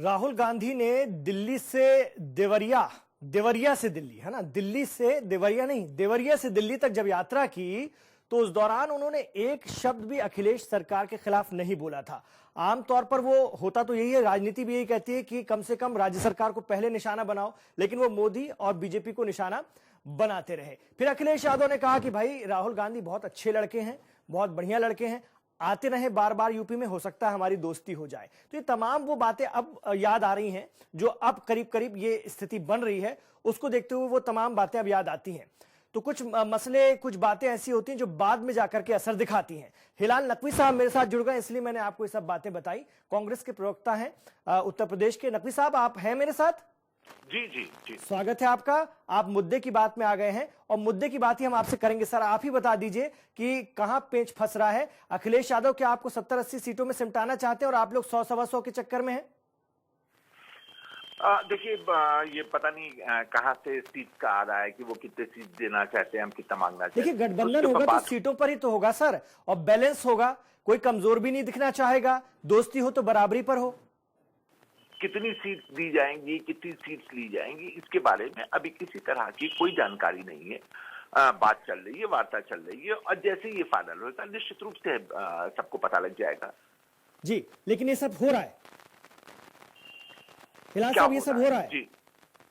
राहुल गांधी ने दिल्ली से देवरिया, देवरिया से दिल्ली, है ना, दिल्ली से देवरिया नहीं, देवरिया से दिल्ली तक जब यात्रा की तो उस दौरान उन्होंने एक शब्द भी अखिलेश सरकार के खिलाफ नहीं बोला था। आमतौर पर वो होता तो यही है, राजनीति भी यही कहती है कि कम से कम राज्य सरकार को पहले निशाना बनाओ, लेकिन वो मोदी और बीजेपी को निशाना बनाते रहे। फिर अखिलेश यादव ने कहा कि भाई राहुल गांधी बहुत अच्छे लड़के हैं, बहुत बढ़िया लड़के हैं, आते रहे बार बार यूपी में, हो सकता है हमारी दोस्ती हो जाए। तो ये तमाम वो बातें अब याद आ रही हैं जो अब करीब करीब ये स्थिति बन रही है, उसको देखते हुए वो तमाम बातें अब याद आती हैं। तो कुछ मसले, कुछ बातें ऐसी होती हैं जो बाद में जाकर के असर दिखाती हैं। हिलाल नकवी साहब मेरे साथ जुड़ गए, इसलिए मैंने आपको ये सब बातें बताई। कांग्रेस के प्रवक्ता हैं उत्तर प्रदेश के। नकवी साहब, आप हैं मेरे साथ? जी जी जी, स्वागत है आपका। आप मुद्दे की बात में आ गए हैं और मुद्दे की बात ही हम आपसे करेंगे। सर, आप ही बता दीजिए कि कहां पेंच फंस रहा है। अखिलेश यादव क्या आपको 70-80 सीटों में सिमटाना चाहते हैं और आप लोग 100-125 के चक्कर में हैं? देखिए, ये पता नहीं कहां से सीट का आ रहा है कि वो कितने सीट देना चाहते हैं, हम कितना मांगना चाहते हैं। देखिए, गठबंधन होगा तो सीटों पर ही तो होगा सर, और बैलेंस होगा। कोई कमजोर भी नहीं दिखना चाहेगा, दोस्ती हो तो बराबरी पर हो। कितनी सीट दी जाएंगी, कितनी सीट ली जाएंगी, इसके बारे में अभी किसी तरह की कोई जानकारी नहीं है। बात चल रही है, वार्ता चल रही है, और जैसे ये फाइनल होगा निश्चित रूप से सबको पता लग जाएगा। जी, लेकिन ये सब हो रहा है हिलाल साहब, ये सब हो रहा है जी।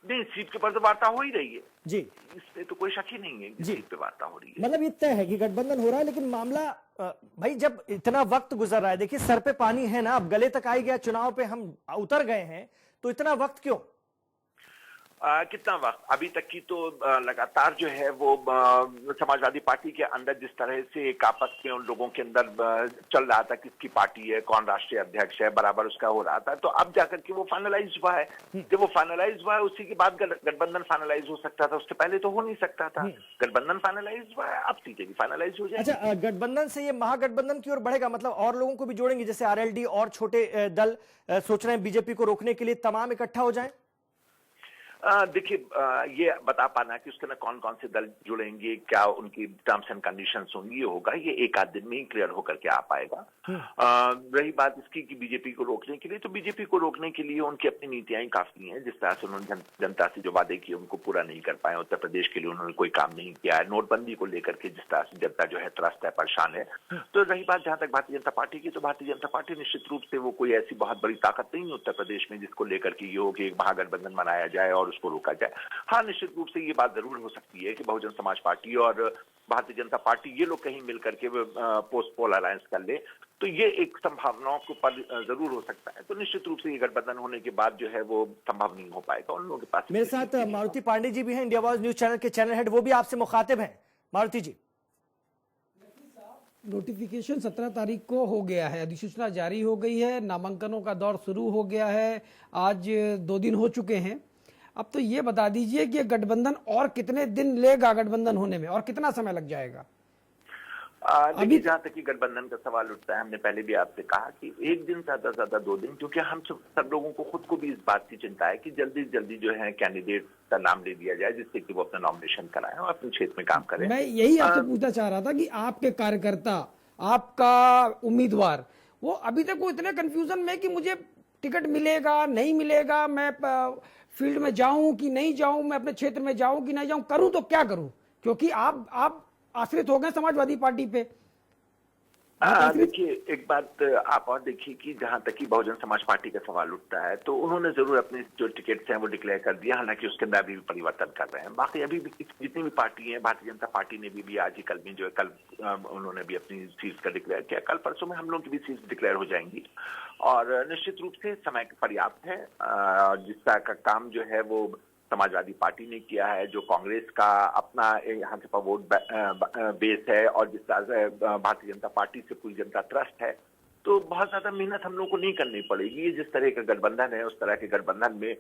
नहीं, सीट के ऊपर तो वार्ता हो ही रही है जी, इसमें तो कोई शक ही नहीं है कि सीट पे वार्ता हो रही है। मतलब ये तय है कि गठबंधन हो रहा है, लेकिन मामला भाई जब इतना वक्त गुजर रहा है, देखिए सर पे पानी है ना, अब गले तक आ ही गया, चुनाव पे हम उतर गए हैं, तो इतना वक्त क्यों? कितना वक्त? अभी तक की तो लगातार जो है वो समाजवादी पार्टी के अंदर जिस तरह से एक आपस में उन लोगों के अंदर चल रहा था किसकी पार्टी है, कौन राष्ट्रीय अध्यक्ष है, बराबर उसका हो रहा था। तो अब जाकर के वो फाइनलाइज हुआ है। जब वो फाइनलाइज हुआ है उसी के बाद गठबंधन फाइनलाइज हो सकता था, उसके पहले तो हो नहीं सकता था। गठबंधन फाइनलाइज हुआ है, अब सीटें भी फाइनलाइज हो जाएंगी। अच्छा, गठबंधन से ये महागठबंधन की ओर बढ़ेगा, मतलब और लोगों को भी जोड़ेंगे, जैसे आरएलडी और छोटे दल सोच रहे हैं बीजेपी को रोकने के लिए, तमाम इकट्ठा हो जाए? देखिए, ये बता पाना कि उसके अंदर कौन कौन से दल जुड़ेंगे, क्या उनकी टर्म्स एंड कंडीशंस होंगी, ये होगा, ये एक आध दिन में ही क्लियर होकर के आ पाएगा। रही बात इसकी कि बीजेपी को रोकने के लिए, तो बीजेपी को रोकने के लिए उनकी अपनी नीतियां ही काफी हैं। जिस तरह से उन्होंने जनता से जो वादे किए उनको पूरा नहीं कर पाए, उत्तर प्रदेश के लिए उन्होंने कोई काम नहीं किया है, नोटबंदी को लेकर के जिस तरह से जनता जो है त्रस्त है, परेशान है। तो रही बात जहां तक भारतीय जनता पार्टी की, तो भारतीय जनता पार्टी निश्चित रूप से वो कोई ऐसी बहुत बड़ी ताकत नहीं है उत्तर प्रदेश में जिसको लेकर के ये हो कि एक महागठबंधन बनाया जाए और उसको रोका जाए। हाँ, निश्चित रूप से ये बात जरूर हो सकती है कि बहुजन समाज पार्टी और भारतीय जनता पार्टी ये लोग कहीं मिलकर के पोस्ट पोल अलायंस कर ले, तो ये एक संभावनाओं के ऊपर जरूर हो सकता है। तो निश्चित रूप से ये गठबंधन होने के बाद जो है वो संभव नहीं हो पाएगा उन लोगों के पास। मेरे साथ मारुति पांडे जी भी हैं, इंडिया वॉइस न्यूज चैनल के चैनल हेड, वो भी आपसे मुखातिब हैं। मारुति जी, नोटिफिकेशन 17 तारीख को हो गया है, अधिसूचना जारी हो गई है, नामांकनों का दौर शुरू हो गया है, आज 2 दिन हो चुके हैं। अब तो ये बता दीजिए कि गठबंधन और कितने दिन लेगा गठबंधन होने में, और कितना समय लग जाएगा? अभी जहां तक कि गठबंधन का सवाल उठता है, हमने पहले भी आपसे कहा कि 1 दिन ज्यादा ज्यादा 2 दिन, क्योंकि हम सब लोगों को खुद को भी इस बात की चिंता है कि जल्दी से जल्दी जो है कैंडिडेट का नाम ले दिया जाए, जिससे कि वो अपना नॉमिनेशन कराएं और अपने क्षेत्र में काम करें। मैं यही आपसे पूछना चाह रहा था कि आपके कार्यकर्ता, आपका उम्मीदवार, वो अभी तक वो इतने कंफ्यूजन में कि मुझे टिकट मिलेगा नहीं मिलेगा, मैं फील्ड में जाऊं कि नहीं जाऊं, मैं अपने क्षेत्र में जाऊं कि नहीं जाऊं, करूं तो क्या करूं, क्योंकि आप आश्रित हो गए समाजवादी पार्टी पे। देखिए, एक बात आप और देखिए कि जहां तक कि बहुजन समाज पार्टी का सवाल उठता है, तो उन्होंने जरूर अपने जो टिकट्स हैं वो डिक्लेयर कर दिया, हालांकि उसके अंदर अभी भी परिवर्तन कर रहे हैं। बाकी अभी भी जितनी भी पार्टी हैं, भारतीय जनता पार्टी ने भी आज ही कल में जो है, कल उन्होंने भी अपनी सीट्स का डिक्लेयर किया, कल परसों में हम लोग की भी सीट्स डिक्लेयर हो जाएंगी, और निश्चित रूप से समय पर्याप्त है। जिस तरह का काम जो है वो समाजवादी पार्टी ने किया है, जो कांग्रेस का अपना यहाँ से वोट बेस है, और जिस तरह से भारतीय जनता पार्टी से पूरी जनता त्रस्त है, तो बहुत ज्यादा मेहनत हम लोग को नहीं करनी पड़ेगी। ये जिस तरह का गठबंधन है, उस तरह के गठबंधन में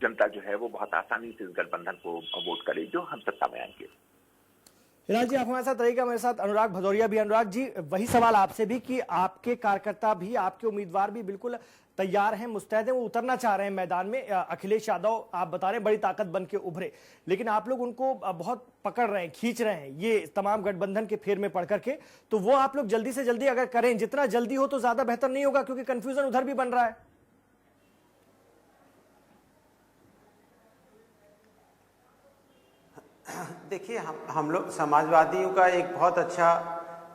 जनता जो है वो बहुत आसानी से इस गठबंधन को वोट करे जो हम सत्ता में आएंगे। हिलाल जी, आप हमारे साथ रहेगा, मेरे साथ अनुराग भदौरिया भी। अनुराग जी, वही सवाल आपसे भी कि आपके कार्यकर्ता भी, आपके उम्मीदवार भी बिल्कुल तैयार हैं, मुस्तैद हैं, वो उतरना चाह रहे हैं मैदान में। अखिलेश यादव आप बता रहे हैं बड़ी ताकत बन के उभरे, लेकिन आप लोग उनको बहुत पकड़ रहे हैं, खींच रहे हैं ये तमाम गठबंधन के फेर में पड़ करके। तो वो आप लोग जल्दी से जल्दी अगर करें, जितना जल्दी हो तो ज्यादा बेहतर नहीं होगा, क्योंकि कंफ्यूजन उधर भी बन रहा है। देखिए, हम लोग समाजवादियों का एक बहुत अच्छा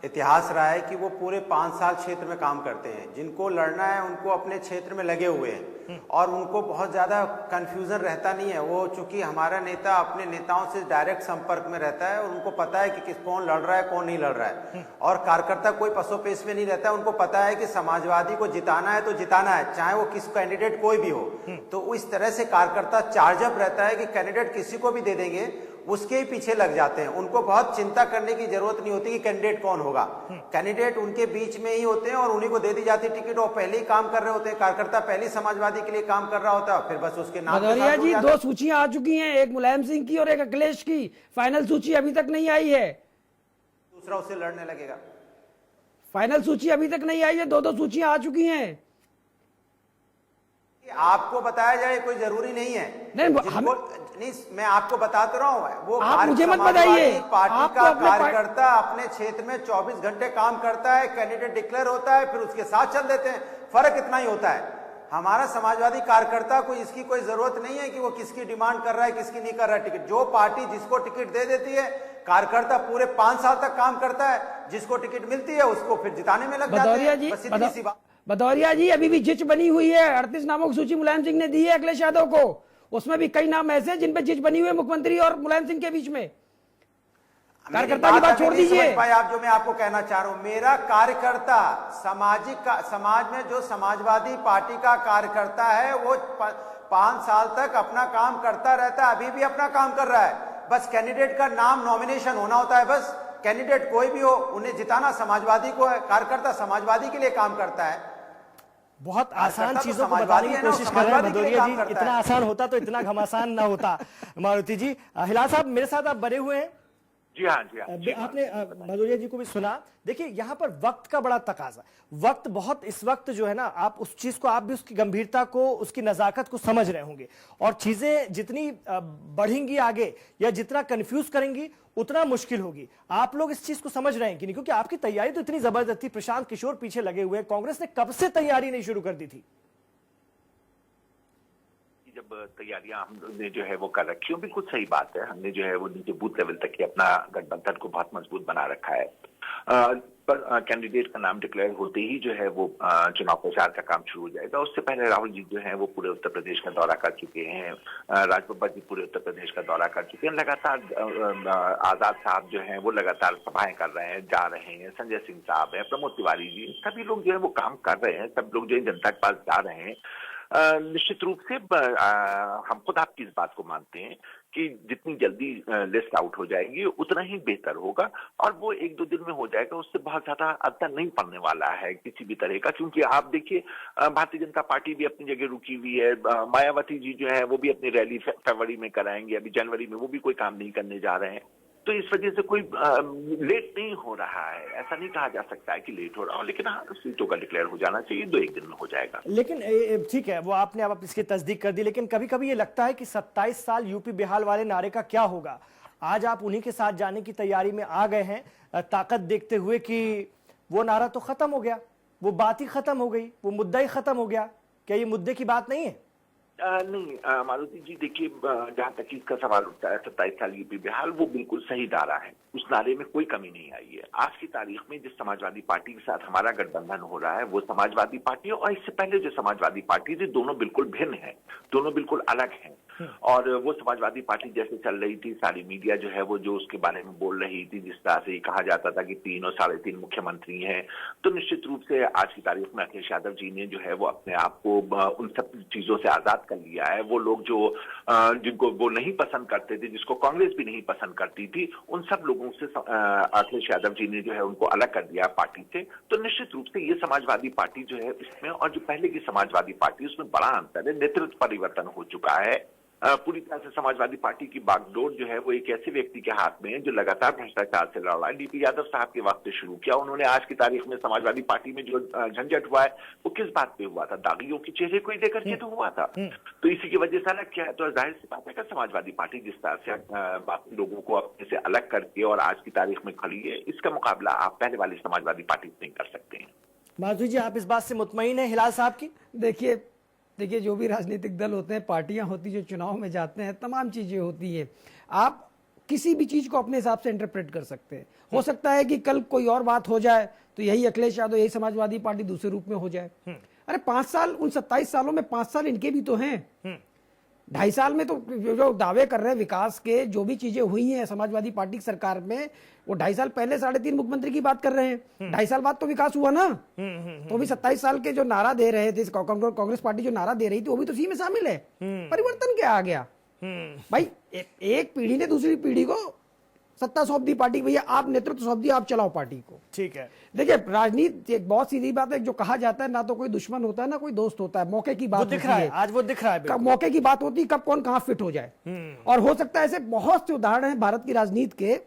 इतिहास रहा है कि वो पूरे 5 साल क्षेत्र में काम करते हैं। जिनको लड़ना है उनको अपने क्षेत्र में लगे हुए हैं और उनको बहुत ज़्यादा कंफ्यूजन रहता नहीं है। वो चूंकि हमारा नेता अपने नेताओं से डायरेक्ट संपर्क में रहता है और उनको पता है कि कौन लड़ रहा है, कौन नहीं लड़ रहा है। और कार्यकर्ता कोई पसोपेश में नहीं रहता है। उनको पता है कि समाजवादी को जिताना है तो जिताना है, चाहे वो किस कैंडिडेट कोई भी हो। तो इस तरह से कार्यकर्ता चार्जअप रहता है कि कैंडिडेट किसी को भी दे देंगे, उसके ही पीछे लग जाते हैं। उनको बहुत चिंता करने की जरूरत नहीं होती कि कैंडिडेट कौन होगा। कैंडिडेट उनके बीच में ही होते हैं और उन्हीं को दे दी जाती टिकट। और पहले ही काम कर रहे होते हैं, कार्यकर्ता पहले ही समाजवादी के लिए काम कर रहा होता है, फिर बस उसके नाम के भदौरिया साथ जी, हो 2 सूचियां आ चुकी हैं, एक मुलायम सिंह की और एक अखिलेश की। फाइनल सूची अभी तक नहीं आई है। दूसरा उससे लड़ने लगेगा। फाइनल सूची अभी तक नहीं आई है, 2 सूचियां आ चुकी हैं। आपको बताया जाए कोई जरूरी नहीं है। नहीं, मैं आपको बताते रहा हूँ। वो आप मुझे मत बताइए। पार्टी का कार्यकर्ता अपने क्षेत्र में 24 घंटे काम करता है, कैंडिडेट डिक्लेयर होता है, फिर उसके साथ चल देते हैं। फर्क इतना ही होता है। हमारा समाजवादी कार्यकर्ता को इसकी कोई जरूरत नहीं है कि वो किसकी डिमांड कर रहा है, किसकी नहीं कर रहा है टिकट। जो पार्टी जिसको टिकट दे देती है, कार्यकर्ता पूरे 5 साल तक काम करता है, जिसको टिकट मिलती है उसको फिर जिताने में लग जाते हैं। बस इतनी सी बात। भदौरिया जी, अभी भी जिच बनी हुई है। 38 नामों की सूची मुलायम सिंह ने दी है अखिलेश यादव को। उसमें भी कई नाम ऐसे जिन पे जिच बनी हुई है मुख्यमंत्री और मुलायम सिंह के बीच में। कार्यकर्ता की बात छोड़ दीजिए। आप जो मैं आपको कहना चाह रहा हूं, मेरा कार्यकर्ता समाज में जो समाजवादी पार्टी का कार्यकर्ता है वो 5 साल तक अपना काम करता रहता है, अभी भी अपना काम कर रहा है। बस कैंडिडेट का नाम नॉमिनेशन होना होता है। बस कैंडिडेट कोई भी हो, उन्हें जिताना समाजवादी को है। कार्यकर्ता समाजवादी के लिए काम करता है। बहुत आसान चीजों को बताने की कोशिश कर रहे हैं भदौरिया जी। इतना आसान होता तो इतना घमासान ना होता। मारुति जी, हिलाल साहब मेरे साथ आप बने हुए हैं। जी हाँ, जी हाँ। आपने भदौरिया जी को भी सुना। देखिए, यहाँ पर वक्त का बड़ा तकाजा, वक्त बहुत इस वक्त जो है ना, आप उस चीज को, आप भी उसकी गंभीरता को, उसकी नजाकत को समझ रहे होंगे। और चीजें जितनी बढ़ेंगी आगे या जितना कंफ्यूज करेंगी उतना मुश्किल होगी। आप लोग इस चीज को समझ रहे हैं कि नहीं? क्योंकि आपकी तैयारी तो इतनी जबरदस्त थी। प्रशांत किशोर पीछे लगे हुए, कांग्रेस ने कब से तैयारी नहीं शुरू कर दी थी? जब तैयारियां हमने जो है वो कर रखी है, बिल्कुल सही बात है। हमने जो है वो नीचे बूथ लेवल तक ही अपना गठबंधन को बहुत मजबूत बना रखा है। पर कैंडिडेट का नाम डिक्लेयर होते ही जो है वो चुनाव प्रचार का काम शुरू हो जाएगा। उससे पहले राहुल जी जो है वो पूरे उत्तर प्रदेश का दौरा कर चुके हैं। राजबब्बर जी पूरे उत्तर प्रदेश का दौरा कर चुके हैं। लगातार आजाद साहब जो है वो लगातार सभाएं कर रहे हैं, जा रहे हैं। संजय सिंह साहब है, प्रमोद तिवारी जी, सभी लोग जो है वो काम कर रहे हैं। सब लोग जो है जनता के पास जा रहे हैं। निश्चित रूप से हम खुद आपकी इस बात को मानते हैं कि जितनी जल्दी लिस्ट आउट हो जाएगी उतना ही बेहतर होगा। और वो 1-2 दिन में हो जाएगा, उससे बहुत ज्यादा अंतर नहीं पड़ने वाला है किसी भी तरह का। क्योंकि आप देखिए, भारतीय जनता पार्टी भी अपनी जगह रुकी हुई है। मायावती जी जो है वो भी अपनी रैली फरवरी में कराएंगे, अभी जनवरी में वो भी कोई काम नहीं करने जा रहे हैं। तो इस वजह से कोई लेट नहीं हो रहा है। ऐसा नहीं कहा जा सकता है कि लेट हो रहा हो, लेकिन हाँ, सीटों का डिक्लेयर हो जाना चाहिए। 2-1 दिन में हो जाएगा। लेकिन ठीक है, वो आपने अब इसकी तस्दीक कर दी। लेकिन कभी कभी ये लगता है कि 27 साल यूपी बिहार वाले नारे का क्या होगा। आज आप उन्हीं के साथ जाने की तैयारी में आ गए हैं, ताकत देखते हुए कि वो नारा तो खत्म हो गया, वो बात ही खत्म हो गई, वो मुद्दा ही खत्म हो गया। क्या ये मुद्दे की बात नहीं है? नहीं मारुति जी, देखिए, जहां तक इसका सवाल उठता है 27 साल यूपी बिहार, वो बिल्कुल सही नारा है। उस नारे में कोई कमी नहीं आई है। आज की तारीख में जिस समाजवादी पार्टी के साथ हमारा गठबंधन हो रहा है वो समाजवादी पार्टी है, और इससे पहले जो समाजवादी पार्टी थी, दोनों बिल्कुल भिन्न है, दोनों बिल्कुल अलग हैं। और वो समाजवादी पार्टी जैसे चल रही थी, सारी मीडिया जो है वो जो उसके बारे में बोल रही थी, जिस तरह से कहा जाता था कि 3 और 3.5 मुख्यमंत्री हैं, तो निश्चित रूप से आज की तारीख में अखिलेश यादव जी ने जो है वो अपने आप को उन सब चीजों से आजाद कर लिया है। वो लोग जो जिनको वो नहीं पसंद करते थे, जिसको कांग्रेस भी नहीं पसंद करती थी, उन सब लोगों से अखिलेश यादव जी ने जो है उनको अलग कर दिया पार्टी से। तो निश्चित रूप से ये समाजवादी पार्टी जो है इसमें और जो पहले की समाजवादी पार्टी, उसमें बड़ा अंतर है। नेतृत्व परिवर्तन हो चुका है। पूरी तरह से समाजवादी पार्टी की बागडोर जो है वो एक ऐसे व्यक्ति के हाथ में है जो लगातार भ्रष्टाचार से लड़ रहा है। डीपी यादव साहब के वक्त शुरू किया उन्होंने। आज की तारीख में समाजवादी पार्टी में जो झंझट हुआ है वो किस बात पे हुआ था? दागियों के चेहरे को लेकर के तो हुआ था। तो इसी की वजह से अलग किया है। तो जाहिर सी बात है कि समाजवादी पार्टी जिस तरह से बाकी लोगों को अपने से अलग करके और आज की तारीख में खड़ी है, इसका मुकाबला आप पहले वाली समाजवादी पार्टी से नहीं कर सकते हैं। माधुरी जी, आप इस बात से मुतमईन है हिलाल साहब की? देखिए, जो भी राजनीतिक दल होते हैं, पार्टियां होती जो चुनाव में जाते हैं, तमाम चीज़ें होती हैं। आप किसी भी चीज को अपने हिसाब से इंटरप्रेट कर सकते हैं। हो सकता है कि कल कोई और बात हो जाए तो यही अखिलेश यादव, यही समाजवादी पार्टी दूसरे रूप में हो जाए। अरे 5 साल, उन 27 सालों में 5 साल इनके भी तो हैं। 2.5 साल में तो जो दावे कर रहे हैं विकास के, जो भी चीजें हुई हैं समाजवादी पार्टी की सरकार में, वो 2.5 साल पहले 3.5 मुख्यमंत्री की बात कर रहे हैं। 2.5 साल बाद तो विकास हुआ ना। तो भी 27 साल के जो नारा दे रहे थे कांग्रेस पार्टी, जो नारा दे रही थी, वो भी तो इसी में शामिल है। परिवर्तन क्या आ गया भाई? एक पीढ़ी ने दूसरी पीढ़ी को सत्ता सौंप दी पार्टी, भैया आप नेतृत्व सौंप दिया, आप चलाओ पार्टी को। ठीक है, देखिए राजनीति एक बहुत सीधी बात है, जो कहा जाता है ना तो कोई दुश्मन होता है ना कोई दोस्त होता है, मौके की बात दिख रहा है, आज वो दिख रहा है। कब मौके की बात होती है, कब कौन कहां फिट हो जाए। और हो सकता है ऐसे बहुत से उदाहरण हैं भारत की राजनीति के,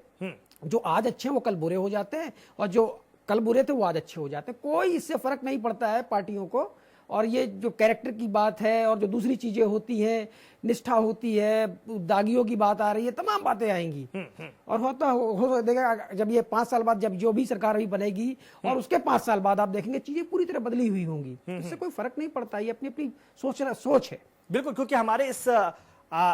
जो आज अच्छे हैं वो कल बुरे हो जाते हैं, और जो कल बुरे थे वो आज अच्छे हो जाते हैं। कोई इससे फर्क नहीं पड़ता है पार्टियों को। और ये जो कैरेक्टर की बात है और जो दूसरी चीजें होती हैं, निष्ठा होती है, दागियों की बात आ रही है, तमाम बातें आएंगी। और हो देगा जब ये 5 साल बाद, जब जो भी सरकार अभी बनेगी और उसके 5 साल बाद आप देखेंगे चीजें पूरी तरह बदली हुई होंगी। इससे कोई फर्क नहीं पड़ता, ये अपनी अपनी सोच है। बिल्कुल, क्योंकि हमारे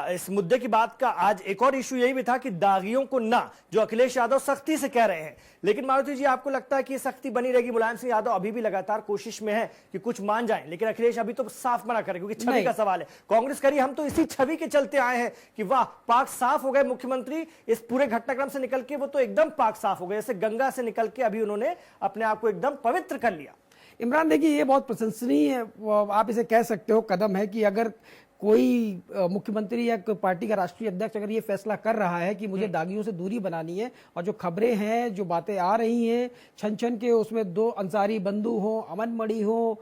इस मुद्दे की बात का आज एक और इशू यही भी था कि दागियों को ना, जो अखिलेश यादव सख्ती से कह रहे हैं। लेकिन मारुति जी, आपको लगता है कि सख्ती बनी रहेगी? मुलायम सिंह यादव अभी भी लगातार कोशिश में है कि कुछ मान जाएं, लेकिन अखिलेश अभी तो साफ मना करे, क्योंकि छवि का सवाल है। कांग्रेस करी, हम तो इसी छवि के चलते आए हैं कि वाह पाक साफ हो गए मुख्यमंत्री, इस पूरे घटनाक्रम से निकल के वो तो एकदम पाक साफ हो गए, जैसे गंगा से निकल के अभी उन्होंने अपने आप को एकदम पवित्र कर लिया। इमरान देखिए, ये बहुत प्रशंसनीय है, आप इसे कह सकते हो कदम है कि अगर कोई मुख्यमंत्री या पार्टी का राष्ट्रीय अध्यक्ष अगर ये फैसला कर रहा है कि मुझे दागियों से दूरी बनानी है, और जो खबरें हैं, जो बातें आ रही हैं छन छन के, उसमें 2 अंसारी बंधु हो, अमन मणि हो,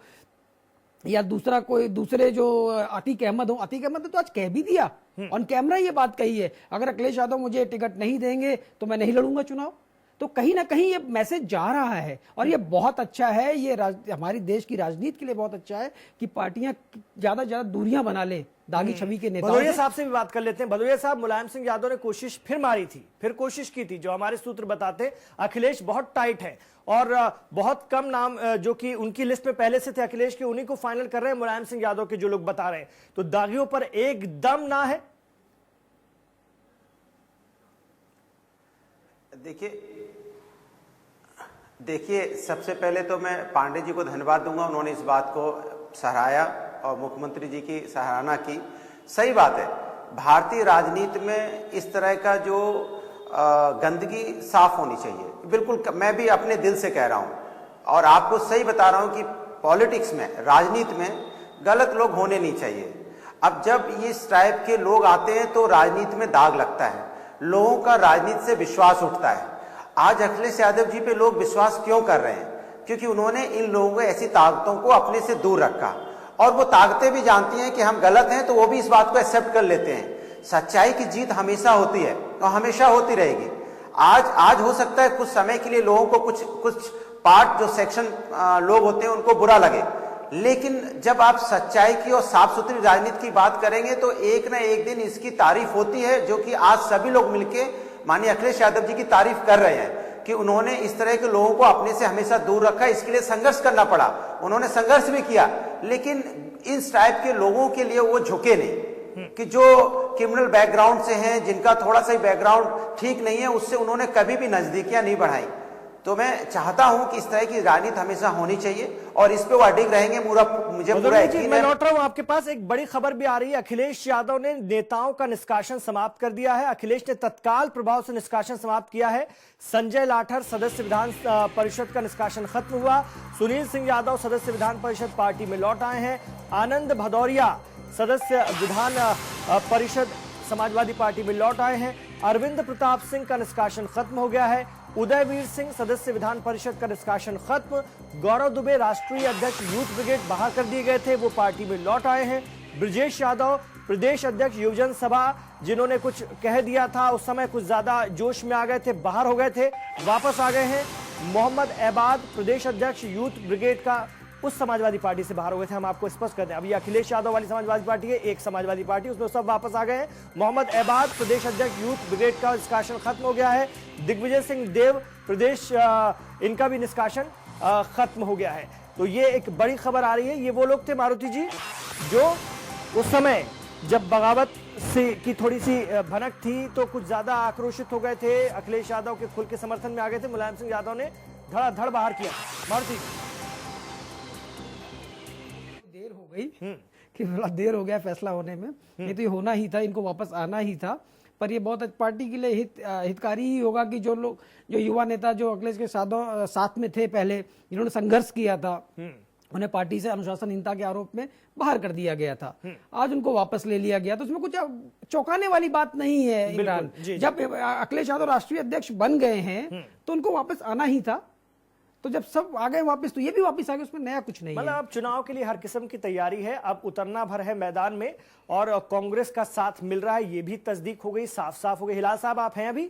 या दूसरे जो अतीक अहमद हो। अतीक अहमद ने तो आज कह भी दिया, ऑन कैमरा ये बात कही है, अगर अखिलेश यादव मुझे टिकट नहीं देंगे तो मैं नहीं लड़ूंगा चुनाव। तो कहीं ना कहीं ये मैसेज जा रहा है, और ये बहुत अच्छा है। ये हमारी देश की राजनीति के लिए बहुत अच्छा है कि पार्टियां ज्यादा ज्यादा दूरियां बना ले दागी छवि के नेताओं। भदौरिया साहब से भी बात कर लेते हैं। भदौरिया साहब, मुलायम सिंह यादव ने कोशिश फिर मारी थी, फिर कोशिश की थी, जो हमारे सूत्र बताते अखिलेश बहुत टाइट है और बहुत कम नाम जो कि उनकी लिस्ट में पहले से थे अखिलेश के, उन्हीं को फाइनल कर रहे हैं मुलायम सिंह यादव के, जो लोग बता रहे हैं। तो दागियों पर एकदम ना है। देखिए सबसे पहले तो मैं पांडे जी को धन्यवाद दूंगा, उन्होंने इस बात को सराहाया और मुख्यमंत्री जी की सराहना की। सही बात है, भारतीय राजनीति में इस तरह का जो गंदगी साफ होनी चाहिए। बिल्कुल, मैं भी अपने दिल से कह रहा हूं और आपको सही बता रहा हूं कि पॉलिटिक्स में, राजनीति में गलत लोग होने नहीं चाहिए। अब जब इस टाइप के लोग आते हैं तो राजनीति में दाग लगता है, लोगों का राजनीति से विश्वास उठता है। आज अखिलेश यादव जी पे लोग विश्वास क्यों कर रहे हैं? क्योंकि उन्होंने इन लोगों को, ऐसी ताकतों को अपने से दूर रखा, और वो ताकतें भी जानती हैं कि हम गलत हैं, तो वो भी इस बात को एक्सेप्ट कर लेते हैं। सच्चाई की जीत हमेशा होती है और हमेशा होती रहेगी। आज हो सकता है कुछ समय के लिए लोगों को कुछ पार्ट, जो सेक्शन लोग होते हैं, उनको बुरा लगे, लेकिन जब आप सच्चाई की और साफ सुथरी राजनीति की बात करेंगे तो एक ना एक दिन इसकी तारीफ होती है, जो कि आज सभी लोग मिलके माननीय अखिलेश यादव जी की तारीफ कर रहे हैं कि उन्होंने इस तरह के लोगों को अपने से हमेशा दूर रखा। इसके लिए संघर्ष करना पड़ा, उन्होंने संघर्ष भी किया, लेकिन इस टाइप के लोगों के लिए वो झुके नहीं कि जो क्रिमिनल बैकग्राउंड से हैं, जिनका थोड़ा सा बैकग्राउंड ठीक नहीं है, उससे उन्होंने कभी भी नजदीकियां नहीं बढ़ाई। तो मैं चाहता हूं कि इस तरह की राजनीति हमेशा होनी चाहिए और इस पे वो अडिग रहेंगे। मुझे पूरा यकीन है। मैं लौट रहा हूं आपके पास, एक बड़ी खबर भी आ रही है। अखिलेश यादव ने नेताओं का निष्कासन समाप्त कर दिया है। अखिलेश ने तत्काल प्रभाव से निष्कासन समाप्त किया है। संजय लाठर सदस्य विधान परिषद का निष्कासन खत्म हुआ। सुनील सिंह यादव सदस्य विधान परिषद पार्टी में लौट आए हैं। आनंद भदौरिया सदस्य विधान परिषद समाजवादी पार्टी में लौट आए हैं। अरविंद प्रताप सिंह का निष्कासन खत्म हो गया है। उदयवीर सिंह सदस्य विधान परिषद का निष्कासन खत्म। गौरव दुबे राष्ट्रीय अध्यक्ष यूथ ब्रिगेड बाहर कर दिए गए थे, वो पार्टी में लौट आए हैं। ब्रजेश यादव प्रदेश अध्यक्ष युवजन सभा, जिन्होंने कुछ कह दिया था उस समय कुछ ज्यादा जोश में आ गए थे, बाहर हो गए थे, वापस आ गए हैं। मोहम्मद एबाद प्रदेश अध्यक्ष यूथ ब्रिगेड का उस समाजवादी पार्टी से बाहर हो गए थे, हम आपको स्पष्ट कर दें। अभी अखिलेश यादव वाली समाजवादी पार्टी है, एक समाजवादी पार्टी, उसमें सब वापस आ गए हैं। मोहम्मद एबाद प्रदेश अध्यक्ष यूथ ब्रिगेड का निष्कासन खत्म हो गया है। दिग्विजय सिंह देव प्रदेश, इनका भी निष्कासन खत्म हो गया है। तो ये एक बड़ी खबर आ रही है। ये वो लोग थे मारुति जी जो उस समय जब बगावत से की थोड़ी सी भनक थी तो कुछ ज्यादा आक्रोशित हो गए थे, अखिलेश यादव के खुल के समर्थन में आ गए थे। मुलायम सिंह यादव ने धड़ाधड़ बाहर किया। मारुति देर हो गई कि थोड़ा देर हो गया फैसला होने में, नहीं तो ये होना ही था, इनको वापस आना ही था। पर ये बहुत पार्टी के लिए हितकारी ही होगा कि जो लोग, जो युवा नेता जो अखिलेश के साथ में थे पहले, जिन्होंने संघर्ष किया था, उन्हें पार्टी से अनुशासनहीनता के आरोप में बाहर कर दिया गया था, आज उनको वापस ले लिया गया। तो उसमें कुछ चौंकाने वाली बात नहीं है इमरान। जब अखिलेश यादव राष्ट्रीय अध्यक्ष बन गए हैं तो उनको वापस आना ही था। तो जब सब आ गए वापस, तो ये भी वापस आ गए, उसमें नया कुछ नहीं है। मतलब अब चुनाव के लिए हर किस्म की तैयारी है, अब उतरना भर है मैदान में और कांग्रेस का साथ मिल रहा है, ये भी तस्दीक हो गई, साफ साफ हो गई। हिलाल साहब आप हैं अभी?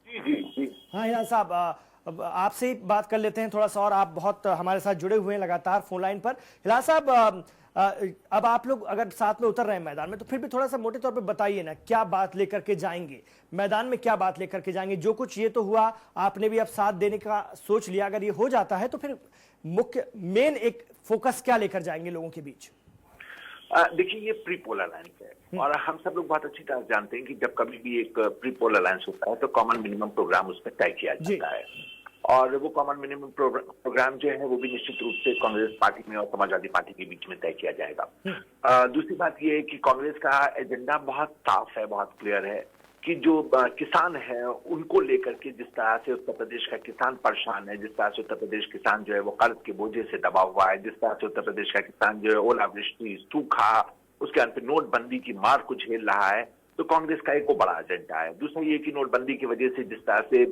जी जी जी। हाँ हिलाल साहब, अब आपसे ही बात कर लेते हैं थोड़ा सा, और आप बहुत हमारे साथ जुड़े हुए हैं लगातार फोन लाइन पर। हिलाल साहब, अब आप लोग अगर साथ में उतर रहे हैं मैदान में, तो फिर भी थोड़ा सा मोटे तौर पे बताइए ना, क्या बात लेकर के जाएंगे मैदान में, क्या बात लेकर के जाएंगे? जो कुछ ये तो हुआ, आपने भी अब साथ देने का सोच लिया, अगर ये हो जाता है तो फिर मुख्य मेन एक फोकस क्या लेकर जाएंगे लोगों के बीच? देखिए, ये प्री पोल अलायंस है और हम सब लोग बहुत अच्छी तरह जानते हैं कि जब कभी भी एक प्री पोल अलायंस होता है तो कॉमन मिनिमम प्रोग्राम उसमें तय किया जाता है, और वो कॉमन मिनिमम प्रोग्राम जो है वो भी निश्चित रूप से कांग्रेस पार्टी में और समाजवादी पार्टी के बीच में तय किया जाएगा। दूसरी बात ये है कि कांग्रेस का एजेंडा बहुत साफ है, बहुत क्लियर है कि जो किसान है उनको लेकर के, जिस तरह से उत्तर प्रदेश का किसान परेशान है, जिस तरह से उत्तर प्रदेश किसान जो है वो कर्ज के बोझे से दबा हुआ है, जिस तरह से उत्तर प्रदेश का किसान जो है ओलावृष्टि, सूखा, उसके अंत नोटबंदी की मार को झेल रहा है, तो कांग्रेस का एक वो बड़ा एजेंडा है। दूसरा ये कि नोटबंदी की वजह से जिस तरह से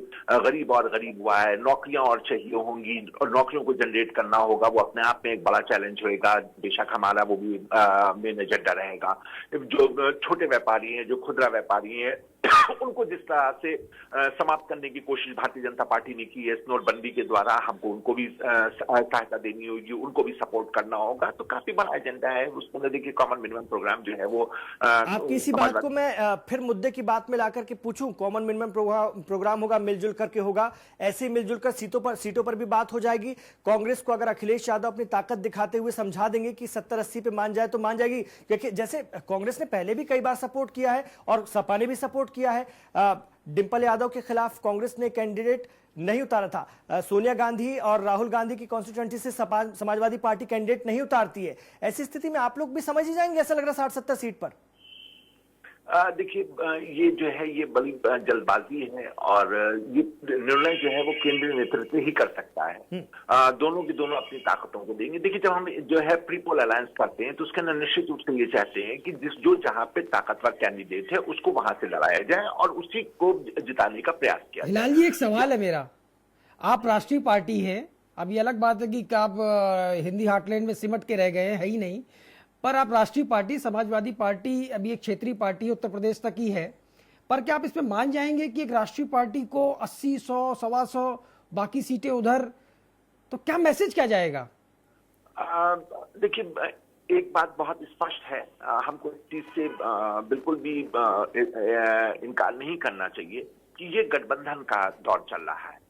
गरीब और गरीब हुआ है, नौकरियां और चाहिए होंगी और नौकरियों को जनरेट करना होगा, वो अपने आप में एक बड़ा चैलेंज होएगा। बेशक हमारा वो भी मेन एजेंडा रहेगा। जो छोटे व्यापारी हैं, जो खुदरा व्यापारी हैं, उनको जिस तरह से समाप्त करने की कोशिश भारतीय जनता पार्टी ने की है इस नोटबंदी के द्वारा, हमको उनको भी सहायता देनी होगी, उनको भी सपोर्ट करना होगा। तो काफी बड़ा एजेंडा है। उसके अंदर देखिए कॉमन मिनिमम प्रोग्राम जो है वो आपकी इसी बात को मैं फिर मुद्दे की बात में लाकर के पूछूं, कॉमन मिनिमम प्रोग्राम होगा, मिलजुल करके होगा, ऐसे मिलजुल कर सीटों पर भी बात हो जाएगी। कांग्रेस को अगर अखिलेश यादव अपनी ताकत दिखाते हुए समझा देंगे कि 70-80 पे मान जाए तो मान जाएगी, क्योंकि जैसे कांग्रेस ने पहले भी कई बार सपोर्ट किया है और सपा ने भी सपोर्ट किया है। डिंपल यादव के खिलाफ कांग्रेस ने कैंडिडेट नहीं उतारा था, सोनिया गांधी और राहुल गांधी की कॉन्स्टिट्यूएंसी से समाजवादी पार्टी कैंडिडेट नहीं उतारती है। ऐसी स्थिति में आप लोग भी समझ ही जाएंगे, ऐसा लग रहा है 60-70 सीट पर। देखिए, ये जो है ये बड़ी जल्दबाजी है और ये निर्णय जो है वो केंद्रीय नेतृत्व ही कर सकता है। दोनों की दोनों अपनी ताकतों को देंगे। देखिए, जब हम जो है प्री पोल अलायंस करते हैं तो उसके अंदर निश्चित रूप से ये चाहते हैं कि जो जहां पे ताकतवर कैंडिडेट है उसको वहां से लड़ाया जाए और उसी को जिताने का प्रयास किया जाए। हिलाल जी, एक सवाल है मेरा, आप राष्ट्रीय पार्टी हैं, अब ये अलग बात है कि आप हिंदी हार्टलैंड में सिमट के रह गए हैं, है ही नहीं, पर आप राष्ट्रीय पार्टी, समाजवादी पार्टी अभी एक क्षेत्रीय पार्टी उत्तर प्रदेश तक ही है, पर क्या आप इसमें मान जाएंगे कि एक राष्ट्रीय पार्टी को 80, 100, 125 बाकी सीटें उधर, तो क्या मैसेज क्या जाएगा? देखिए, एक बात बहुत स्पष्ट है, हमको इस चीज से बिल्कुल भी इनकार नहीं करना चाहिए कि ये गठबंधन का दौर चल रहा है।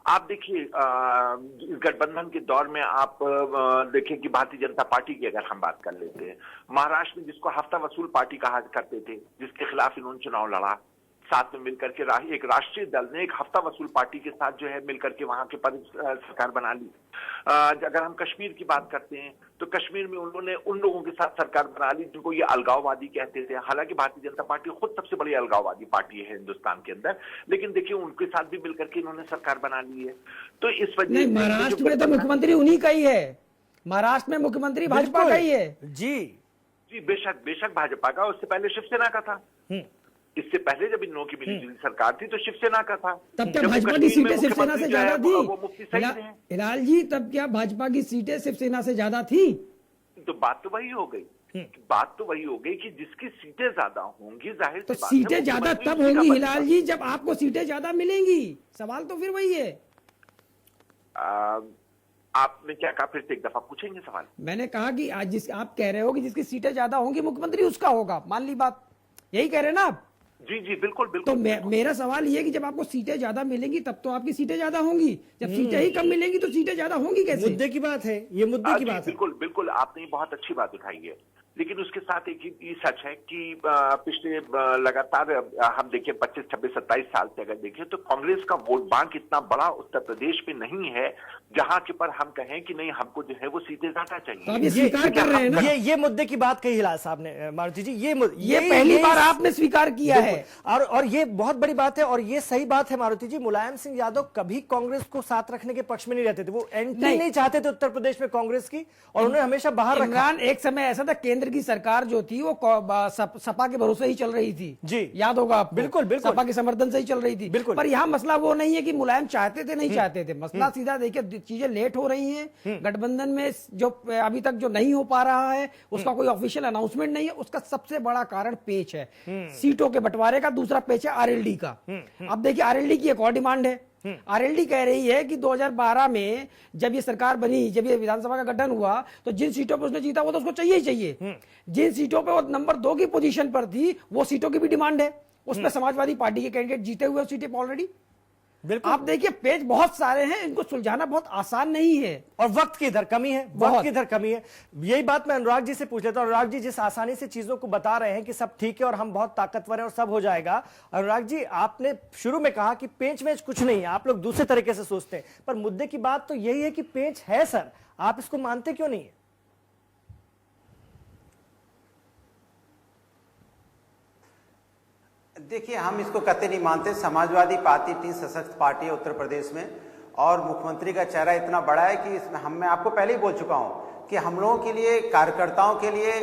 आप देखिए, इस गठबंधन के दौर में आप देखिए कि भारतीय जनता पार्टी की अगर हम बात कर लेते हैं, महाराष्ट्र में जिसको हफ्ता वसूल पार्टी कहा करते थे, जिसके खिलाफ इन्होंने चुनाव लड़ा, साथ में मिलकर के एक राष्ट्रीय दल ने एक हफ्ता वसूल पार्टी के साथ जो है मिलकर के वहां के पर सरकार बना ली। अगर हम कश्मीर की बात करते हैं तो कश्मीर में उन्होंने उन लोगों के साथ सरकार बना ली जिनको ये अलगाववादी कहते थे। हालांकि भारतीय जनता पार्टी खुद सबसे बड़ी अलगाववादी पार्टी है हिंदुस्तान के अंदर, लेकिन देखिए उनके साथ भी मिलकर के इन्होंने सरकार बना ली है। तो इस वजह से महाराष्ट्र में तो मुख्यमंत्री उन्हीं का ही है, महाराष्ट्र में मुख्यमंत्री भाजपा का ही है। जी जी, बेशक भाजपा का, उससे पहले शिवसेना का था। इससे पहले जब इन लोगों की मिलीजुली सरकार थी तो शिवसेना का था। तब क्या भाजपा की सीटें शिवसेना से ज्यादा थी? वो मुफ्ती सही थे। हिलाल जी, तब क्या भाजपा की सीटें शिवसेना से ज्यादा थी? तो बात तो वही हो गई, बात तो वही हो गई कि जिसकी सीटें ज्यादा होंगी, जाहिर तो सीटें ज्यादा तब होंगी हिलाल जी जब आपको सीटें ज्यादा मिलेंगी। सवाल तो फिर वही है। आपने क्या कहा, फिर से एक दफा पूछेंगे सवाल? मैंने कहा कि आज आप कह रहे हो कि जिसकी सीटें ज्यादा होंगी मुख्यमंत्री उसका होगा, मान ली बात, यही कह रहे हैं ना आप? जी जी, बिल्कुल बिल्कुल। तो मेरा सवाल ये है कि जब आपको सीटें ज्यादा मिलेंगी तब तो आपकी सीटें ज्यादा होंगी, जब सीटें ही कम मिलेंगी तो सीटें ज्यादा होंगी कैसे? मुद्दे की बात है, ये मुद्दे की बात है। बिल्कुल बिल्कुल, आपने बहुत अच्छी बात उठाई है। लेकिन उसके साथ एक ये सच है कि पिछले लगातार हम देखें 25, 26, 27 साल से अगर देखें तो कांग्रेस का वोट बैंक इतना बड़ा उत्तर प्रदेश में नहीं है जहां के पर हम कहें कि नहीं हमको जो है वो सीटें ज्यादा तो आप चाहिए। ये स्वीकार कर रहे हैं ना? ये मुद्दे की बात कही हिलाल साहब ने, मारुति जी, ये पहली बार आपने स्वीकार किया है। और ये बहुत बड़ी बात है, और ये सही बात है मारुति जी। मुलायम सिंह यादव कभी कांग्रेस को साथ रखने के पक्ष में नहीं रहते थे, वो एंट्री नहीं चाहते थे उत्तर प्रदेश में कांग्रेस की, और उन्होंने हमेशा बाहर रखा। इमरान, एक समय ऐसा था केंद्र की सरकार जो थी वो सपा के भरोसे ही चल रही थी जी, याद होगा आपको? बिल्कुल बिल्कुल, सपा के समर्थन से ही चल रही थी बिल्कुल। पर यहाँ मसला वो नहीं है कि मुलायम चाहते थे नहीं चाहते थे, मसला सीधा देखिए चीजें लेट हो रही हैं, गठबंधन में जो अभी तक जो नहीं हो पा रहा है उसका कोई ऑफिशियल अनाउंसमेंट नहीं है। उसका सबसे बड़ा कारण पेच है, सीटों के बंटवारे का। दूसरा पेच है आरएलडी का। अब देखिए आरएलडी की एक और डिमांड है। आरएलडी कह रही है कि 2012 में जब ये सरकार बनी, जब ये विधानसभा का गठन हुआ, तो जिन सीटों पर उसने जीता वो तो उसको चाहिए ही चाहिए। जिन सीटों पे वो नंबर 2 की पोजीशन पर थी वो सीटों की भी डिमांड है। उस पर समाजवादी पार्टी के कैंडिडेट जीते हुए सीटें ऑलरेडी। बिल्कुल। आप देखिए पेज बहुत सारे हैं, इनको सुलझाना बहुत आसान नहीं है, और वक्त की इधर कमी है, वक्त की इधर कमी है। यही बात मैं अनुराग जी से पूछ लेता हूं। अनुराग जी, जिस आसानी से चीजों को बता रहे हैं कि सब ठीक है और हम बहुत ताकतवर हैं और सब हो जाएगा, अनुराग जी आपने शुरू में कहा कि पेंच वेंच कुछ नहीं है, आप लोग दूसरे तरीके से सोचते हैं, पर मुद्दे की बात तो यही है कि पेंच है सर, आप इसको मानते क्यों नहीं है? देखिए, हम इसको कतई नहीं मानते। समाजवादी पार्टी इतनी सशक्त पार्टी है उत्तर प्रदेश में, और मुख्यमंत्री का चेहरा इतना बड़ा है कि इसमें मैं आपको पहले ही बोल चुका हूं कि हम लोगों के लिए, कार्यकर्ताओं के लिए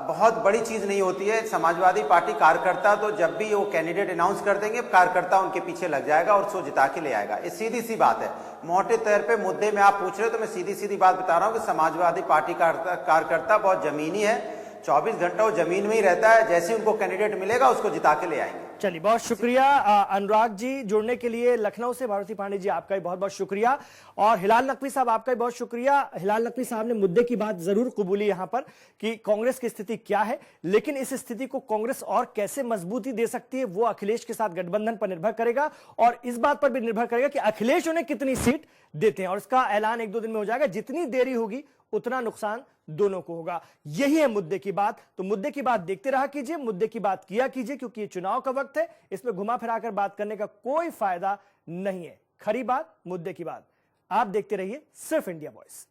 बहुत बड़ी चीज नहीं होती है। समाजवादी पार्टी कार्यकर्ता तो जब भी वो कैंडिडेट अनाउंस कर देंगे, कार्यकर्ता उनके पीछे लग जाएगा और उसको जिता के ले आएगा। ये सीधी सी बात है। मोटे तौर पे मुद्दे में आप पूछ रहे हो तो मैं सीधी सीधी बात बता रहा हूं कि समाजवादी पार्टी का कार्यकर्ता बहुत जमीनी है, 24 घंटा वो जमीन में ही रहता है। जैसे उनको कैंडिडेट मिलेगा उसको जिता के ले आएंगे। चलिए, बहुत शुक्रिया अनुराग जी जुड़ने के लिए लखनऊ से। मारुति पांडे जी आपका भी बहुत बहुत शुक्रिया, और हिलाल नकवी साहब आपका भी बहुत शुक्रिया। हिलाल नकवी साहब ने मुद्दे की बात जरूर कबूली यहां पर कि कांग्रेस की स्थिति क्या है, लेकिन इस स्थिति को कांग्रेस और कैसे मजबूती दे सकती है वो अखिलेश के साथ गठबंधन पर निर्भर करेगा, और इस बात पर भी निर्भर करेगा कि अखिलेश उन्हें कितनी सीट देते हैं, और इसका ऐलान 1-2 दिन में हो जाएगा। जितनी देरी होगी उतना नुकसान दोनों को होगा। यही है मुद्दे की बात। तो मुद्दे की बात देखते रहा कीजिए, मुद्दे की बात किया कीजिए, क्योंकि ये चुनाव का वक्त है, इसमें घुमा फिराकर बात करने का कोई फायदा नहीं है। खरी बात, मुद्दे की बात। आप देखते रहिए सिर्फ इंडिया वॉइस।